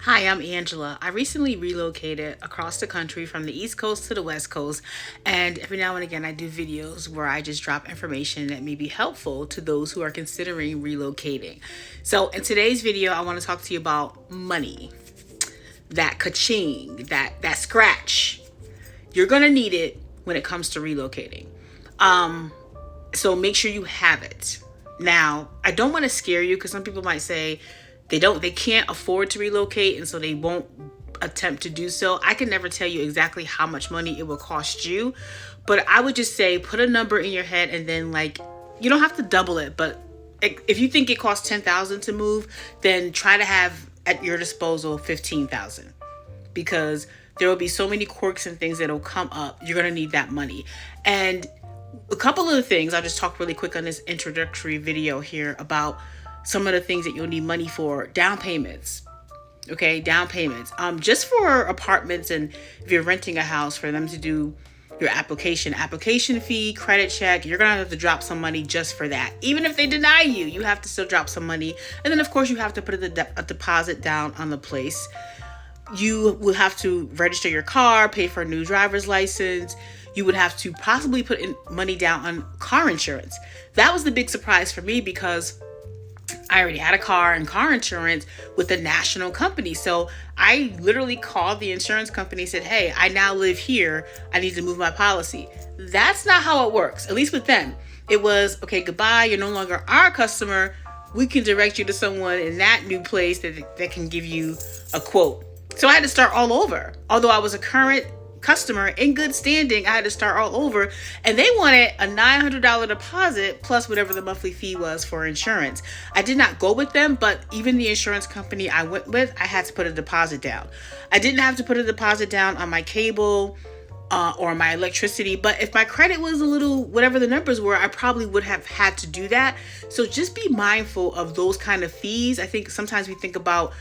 Hi, I'm Angela. I recently relocated across the country from the East Coast to the West Coast, and every now and again I do videos where I just drop information that may be helpful to those who are considering relocating. So, in today's video, I want to talk to you about money. That ka-ching, that scratch. You're going to need it when it comes to relocating. So make sure you have it. Now, I don't want to scare you because some people might say they can't afford to relocate and so they won't attempt to do so. I can never tell you exactly how much money it will cost you, but I would just say put a number in your head and then you don't have to double it, but if you think it costs 10,000 to move, then try to have at your disposal 15,000 because there will be so many quirks and things that'll come up. You're going to need that money. And a couple of the things, I'll just talk really quick on this introductory video here about some of the things that you'll need money for. Down payments. Okay, down payments. Just for apartments, and if you're renting a house, for them to do your application fee, credit check, you're gonna have to drop some money just for that. Even if they deny you, you have to still drop some money. And then of course you have to put a deposit down on the place. You will have to register your car, pay for a new driver's license. You would have to possibly put in money down on car insurance. That was the big surprise for me because I already had a car and car insurance with a national company. So I literally called the insurance company and said, hey, I now live here. I need to move my policy. That's not how it works, at least with them. It was, okay, goodbye. You're no longer our customer. We can direct you to someone in that new place that can give you a quote. So I had to start all over. Although I was a current customer in good standing, I had to start all over, and they wanted a $900 deposit plus whatever the monthly fee was for insurance. I did not go with them, but even the insurance company I went with, I had to put a deposit down. I didn't have to put a deposit down on my cable or my electricity, but if my credit was a little, whatever the numbers were, I probably would have had to do that. So just be mindful of those kind of fees. I think sometimes we think about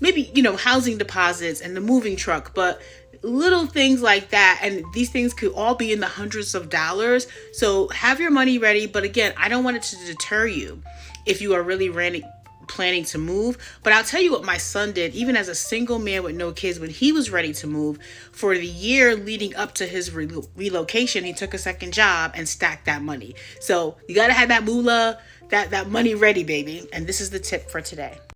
maybe, housing deposits and the moving truck, but little things like that. And these things could all be in the hundreds of dollars. So have your money ready. But again, I don't want it to deter you if you are really planning to move. But I'll tell you what my son did, even as a single man with no kids, when he was ready to move for the year leading up to his relocation, he took a second job and stacked that money. So you got to have that moolah, that money ready, baby. And this is the tip for today.